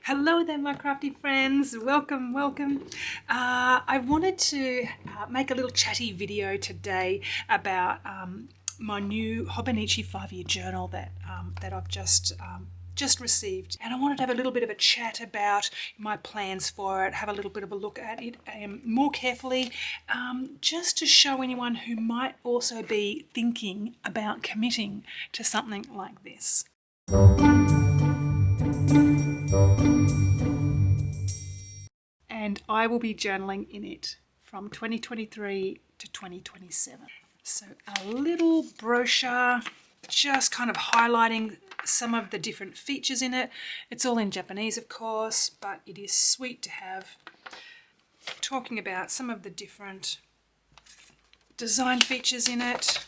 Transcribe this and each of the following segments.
Hello there, my crafty friends. Welcome, welcome. I wanted to make a little chatty video today about my new Hobonichi 5-year journal that I've just received, and I wanted to have a little bit of a chat about my plans for it, have a little bit of a look at it more carefully, just to show anyone who might also be thinking about committing to something like this. And I will be journaling in it from 2023 to 2027. So a little brochure just kind of highlighting some of the different features in it. It's all in Japanese, of course, but it is sweet to have, talking about some of the different design features in it.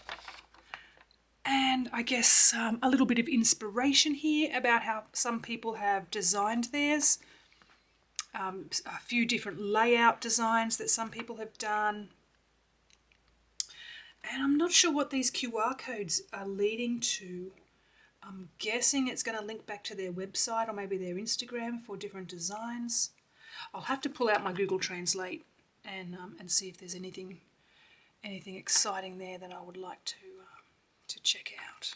And I guess a little bit of inspiration here about how some people have designed theirs. A few different layout designs that some people have done. And I'm not sure what these QR codes are leading to. I'm guessing it's going to link back to their website or maybe their Instagram for different designs. I'll have to pull out my Google Translate and see if there's anything exciting there that I would like to check out.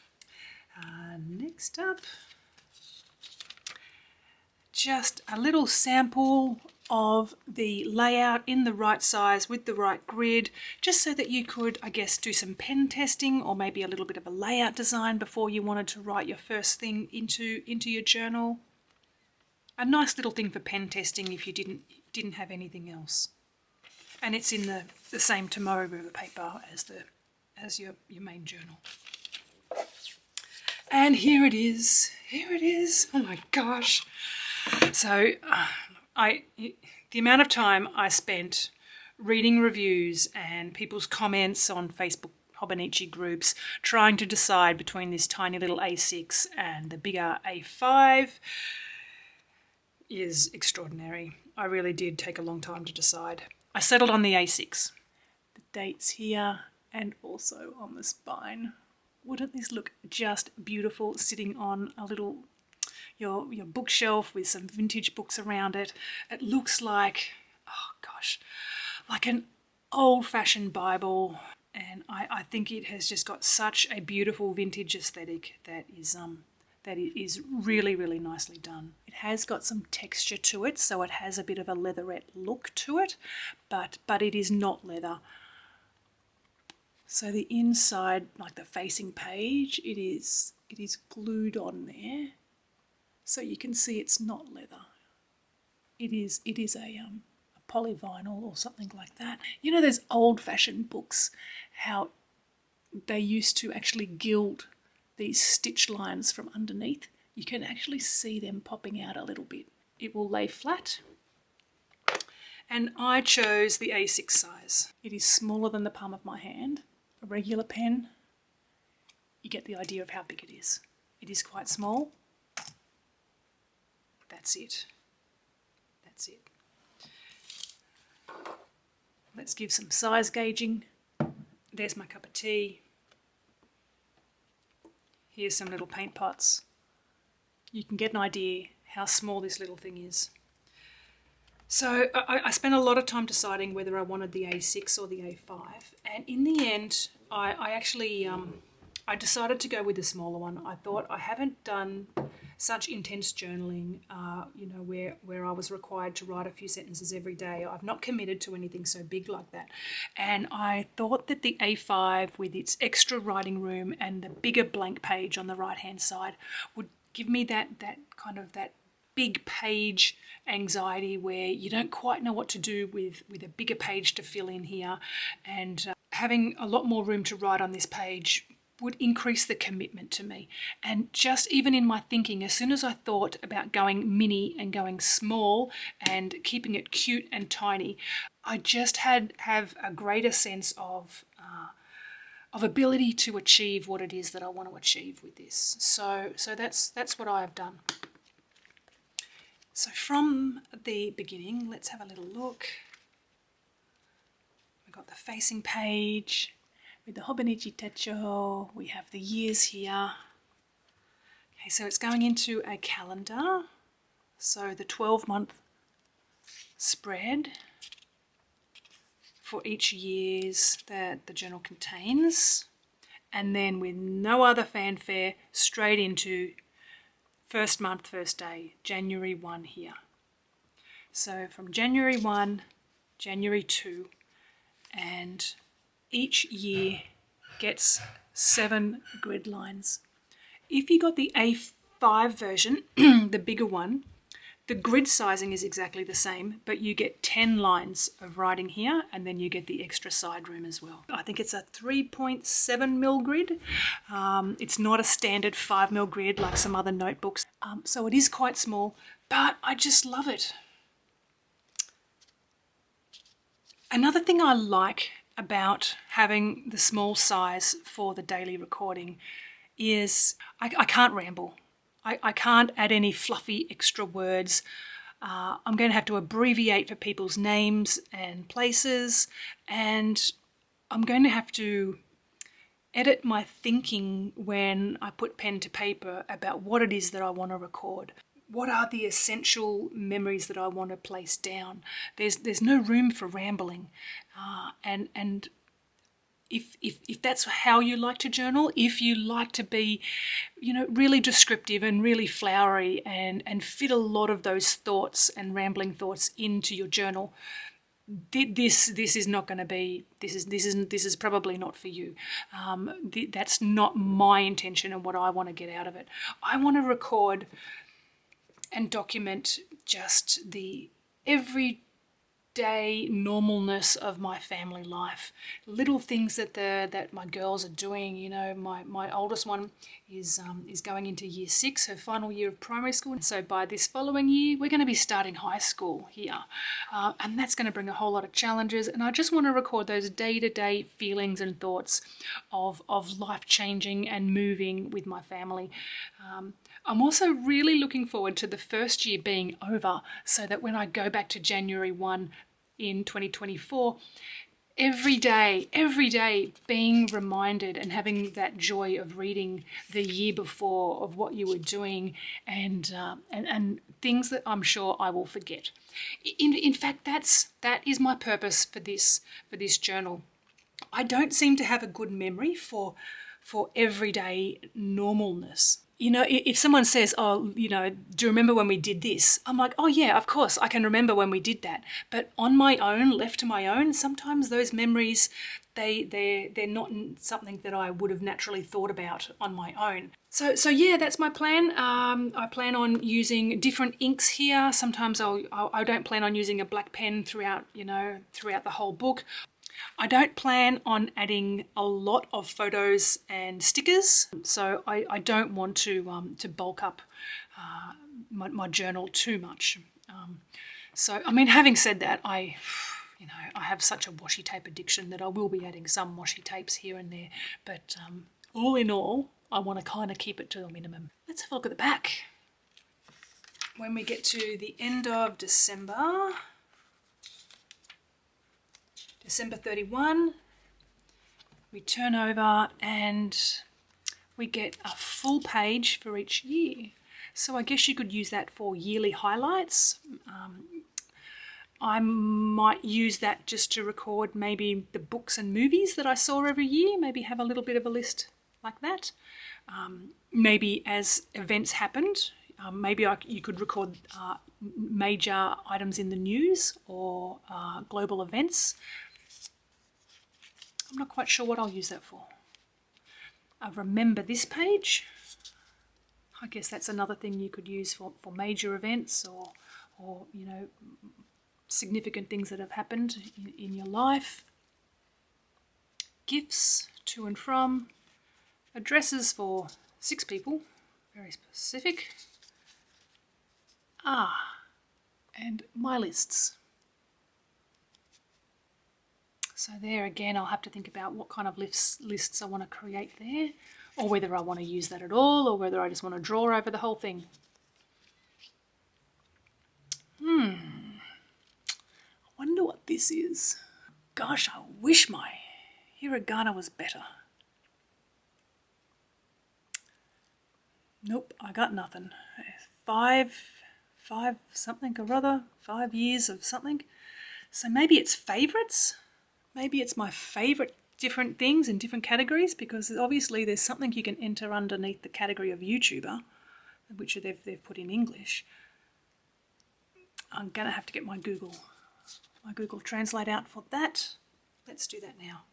Next up, just a little sample of the layout in the right size with the right grid, just so that you could, I guess, do some pen testing or maybe a little bit of a layout design before you wanted to write your first thing into your journal. A nice little thing for pen testing if you didn't have anything else. And it's in the same Tomorrow River paper as your main journal. And here it is. Here it is. Oh my gosh. So the amount of time I spent reading reviews and people's comments on Facebook Hobonichi groups trying to decide between this tiny little A6 and the bigger A5 is extraordinary. I really did take a long time to decide. I settled on the A6. The dates here and also on the spine. Wouldn't this look just beautiful sitting on a little your bookshelf with some vintage books around it? It looks like, oh gosh, like an old-fashioned Bible, and I think it has just got such a beautiful vintage aesthetic that it is really, really nicely done. It has got some texture to it, so it has a bit of a leatherette look to it, but it is not leather. So the inside, like the facing page, it is glued on there. So you can see it's not leather. It is a polyvinyl or something like that. You know those old-fashioned books, how they used to actually gild these stitch lines from underneath? You can actually see them popping out a little bit. It will lay flat. And I chose the A6 size. It is smaller than the palm of my hand. A regular pen, you get the idea of how big it is. It is quite small. That's it. That's it. Let's give some size gauging. There's my cup of tea. Here's some little paint pots. You can get an idea how small this little thing is. So I spent a lot of time deciding whether I wanted the A6 or the A5, and in the end I actually I decided to go with the smaller one. I thought I haven't done such intense journaling, where I was required to write a few sentences every day. I've not committed to anything so big like that. And I thought that the A5 with its extra writing room and the bigger blank page on the right-hand side would give me that big page anxiety where you don't quite know what to do with a bigger page to fill in here. And having a lot more room to write on this page would increase the commitment to me. And just even in my thinking, as soon as I thought about going mini and going small and keeping it cute and tiny, I just have a greater sense of ability to achieve what it is that I want to achieve with this. So that's what I have done. So from the beginning, let's have a little look. We've got the facing page with the Hobonichi Techo. We have the years here. Okay, so it's going into a calendar. So the 12-month spread for each year's that the journal contains, and then with no other fanfare, straight into first month, first day, January 1 here. So from January 1, January 2, and each year gets 7 grid lines. If you got the A5 version, the bigger one, the grid sizing is exactly the same, but you get 10 lines of writing here, and then you get the extra side room as well. I think it's a 3.7 mil grid. It's not a standard 5 mil grid like some other notebooks. So it is quite small, but I just love it. Another thing I like about having the small size for the daily recording is I can't ramble. I can't add any fluffy extra words. I'm going to have to abbreviate for people's names and places, and I'm going to have to edit my thinking when I put pen to paper about what it is that I want to record. What are the essential memories that I want to place down? There's no room for rambling, and if that's how you like to journal, if you like to be, really descriptive and really flowery and fit a lot of those thoughts and rambling thoughts into your journal, this is not going to be. This is probably not for you. That's not my intention and what I want to get out of it. I want to record and document just the everyday normalness of my family life, little things that my girls are doing. My oldest one is going into year 6, her final year of primary school. So by this following year, we're going to be starting high school here, and that's going to bring a whole lot of challenges. And I just want to record those day-to-day feelings and thoughts of life changing and moving with my family. I'm also really looking forward to the first year being over, so that when I go back to January 1 in 2024, every day being reminded and having that joy of reading the year before of what you were doing and things that I'm sure I will forget. In fact, that is my purpose for this journal. I don't seem to have a good memory for everyday normalness. If someone says, do you remember when we did this? I'm like, oh yeah, of course, I can remember when we did that. But on my own, left to my own, sometimes those memories, they're not something that I would have naturally thought about on my own. So yeah, that's my plan. I plan on using different inks here. Sometimes I don't plan on using a black pen throughout the whole book. I don't plan on adding a lot of photos and stickers, so I don't want to bulk up my journal too much. Having said that, I have such a washi tape addiction that I will be adding some washi tapes here and there, but all in all, I want to kind of keep it to a minimum. Let's have a look at the back. When we get to the end of December 31, we turn over and we get a full page for each year. So I guess you could use that for yearly highlights. I might use that just to record maybe the books and movies that I saw every year, maybe have a little bit of a list like that. Maybe as events happened, you could record major items in the news or global events. I'm not quite sure what I'll use that for. I remember this page. I guess that's another thing you could use for major events or significant things that have happened in your life. Gifts to and from. Addresses for 6 people. Very specific. And my lists. So there again, I'll have to think about what kind of lists I want to create there, or whether I want to use that at all, or whether I just want to draw over the whole thing. I wonder what this is. Gosh, I wish my hiragana was better. Nope, I got nothing. 5 5 something or other, 5 years of something. So maybe it's favourites. Maybe it's my favourite different things in different categories, because obviously there's something you can enter underneath the category of YouTuber, which they've put in English. I'm going to have to get my Google Translate out for that. Let's do that now.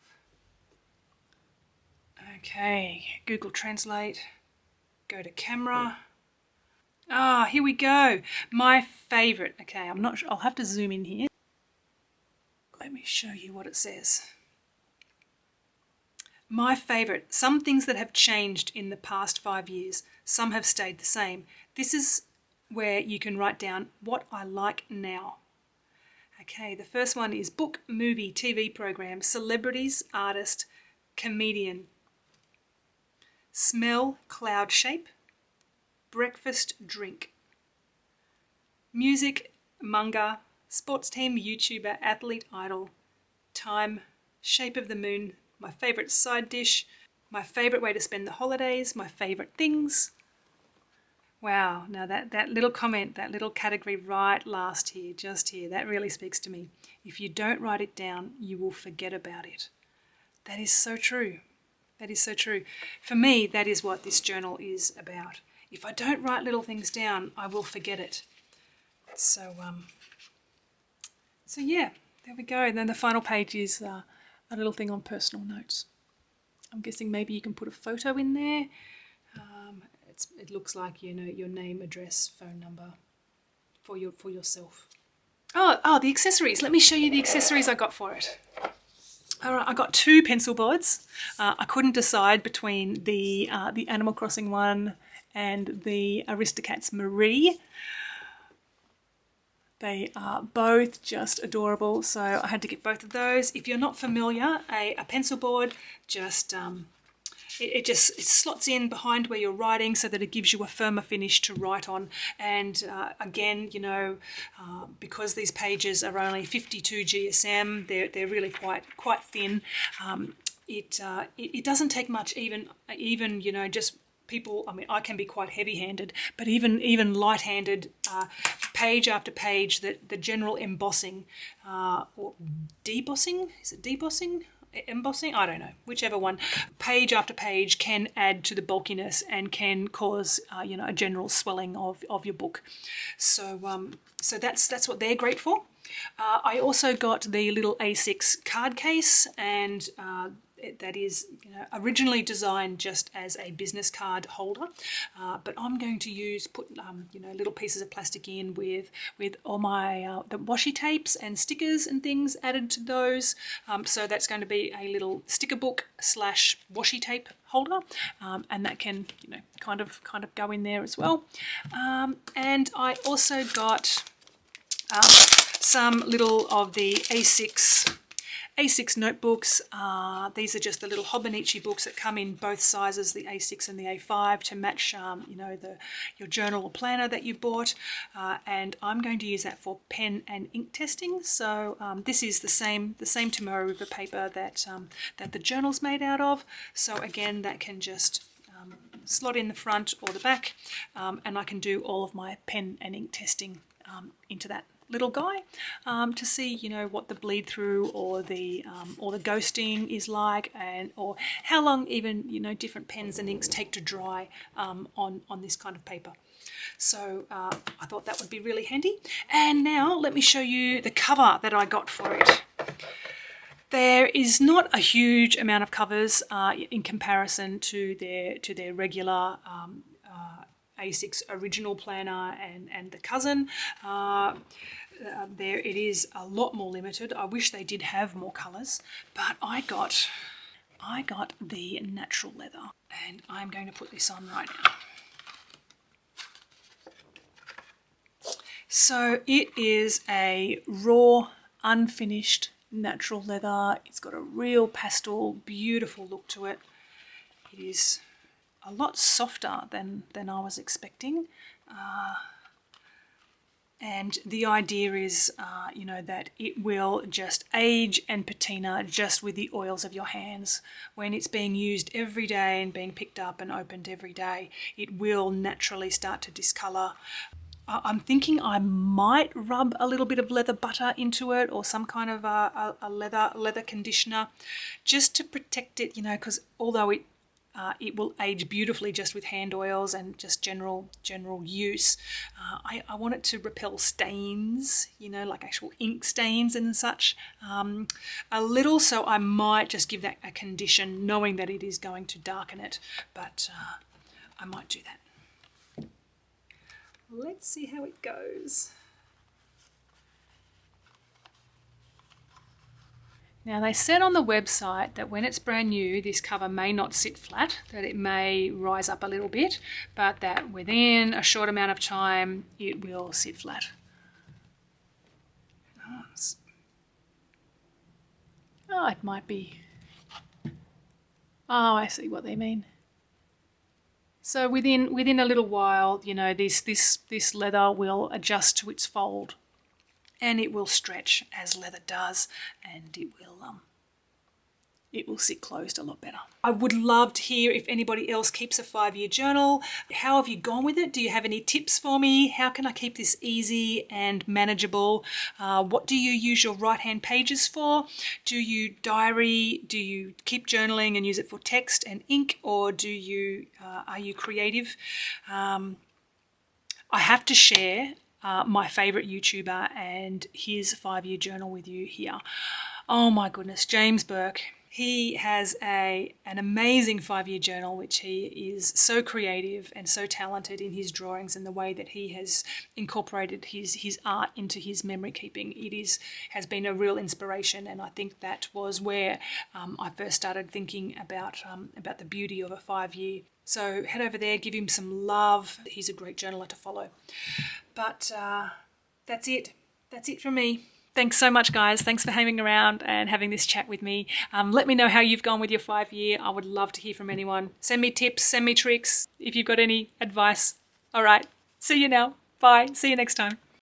Okay, Google Translate. Go to camera. Ah, here we go. My favourite. Okay, I'm not sure. I'll have to zoom in here. Let me show you what it says. My favourite. Some things that have changed in the past 5 years. Some have stayed the same. This is where you can write down what I like now. Okay, the first one is book, movie, TV program, celebrities, artist, comedian. Smell, cloud shape. Breakfast, drink. Music, manga, sports team, YouTuber, athlete, idol. Time, shape of the moon, my favourite side dish, my favourite way to spend the holidays, my favourite things. Wow, now that little comment, that little category right last here, just here, that really speaks to me. If you don't write it down, you will forget about it. That is so true. That is so true. For me, that is what this journal is about. If I don't write little things down, I will forget it. So yeah, there we go. And then the final page is a little thing on personal notes. I'm guessing maybe you can put a photo in there. It looks like, you know, your name, address, phone number for yourself. Oh, the accessories. Let me show you the accessories I got for it. All right, I got 2 pencil boards. I couldn't decide between the Animal Crossing one and the Aristocats Marie. They are both just adorable, so I had to get both of those. If you're not familiar, a pencil board just it slots in behind where you're writing so that it gives you a firmer finish to write on. And again, you know, because these pages are only 52 GSM, they're really quite thin. It doesn't take much, even you know, just people. I mean, I can be quite heavy-handed, but even light-handed, page after page, the general embossing or debossing, is it debossing? Embossing, I don't know, whichever one, page after page can add to the bulkiness and can cause you know, a general swelling of your book. So that's what they're great for. I also got the little A6 card case, and that is, you know, originally designed just as a business card holder, but I'm going to put you know, little pieces of plastic in with all my the washi tapes and stickers and things added to those. So that's going to be a little sticker book / washi tape holder, and that can, you know, kind of go in there as well. And I also got some little of the A6 notebooks. These are just the little Hobonichi books that come in both sizes, the A6 and the A5, to match you know, your journal or planner that you bought. And I'm going to use that for pen and ink testing. So this is the same Tomorrow River paper that the journal's made out of. So again, that can just slot in the front or the back, and I can do all of my pen and ink testing into that little guy, to see, you know, what the bleed through or the ghosting is like, and or how long even, you know, different pens and inks take to dry on this kind of paper. So I thought that would be really handy. And now let me show you the cover that I got for it. There is not a huge amount of covers in comparison to their regular A6 original planner and the cousin. There it is a lot more limited. I wish they did have more colours, but I got the natural leather, and I'm going to put this on right now. So it is a raw, unfinished natural leather. It's got a real pastel, beautiful look to it. It is a lot softer than I was expecting. And the idea is, you know, that it will just age and patina just with the oils of your hands. When it's being used every day and being picked up and opened every day, it will naturally start to discolour. I'm thinking I might rub a little bit of leather butter into it, or some kind of a leather conditioner, just to protect it, you know, because although it will age beautifully just with hand oils and just general use, I want it to repel stains, you know, like actual ink stains and such, a little. So I might just give that a condition, knowing that it is going to darken it, but I might do that. Let's see how it goes. Now, they said on the website that when it's brand new, this cover may not sit flat, that it may rise up a little bit, but that within a short amount of time, it will sit flat. Oh, it might be. Oh, I see what they mean. So within a little while, you know, this leather will adjust to its fold, and it will stretch as leather does, and it will sit closed a lot better. I would love to hear if anybody else keeps a 5-year journal. How have you gone with it? Do you have any tips for me? How can I keep this easy and manageable? What do you use your right-hand pages for? Do you diary? Do you keep journaling and use it for text and ink, or are you creative? I have to share my favorite YouTuber and his 5-year journal with you here. Oh my goodness, James Burke. He has an amazing 5-year journal, which he is so creative and so talented in his drawings and the way that he has incorporated his art into his memory keeping. It has been a real inspiration, and I think that was where I first started thinking about the beauty of a 5-year. So head over there, give him some love. He's a great journaler to follow. But that's it. That's it from me. Thanks so much, guys. Thanks for hanging around and having this chat with me. Let me know how you've gone with your 5-year. I would love to hear from anyone. Send me tips, send me tricks if you've got any advice. All right, see you now. Bye. See you next time.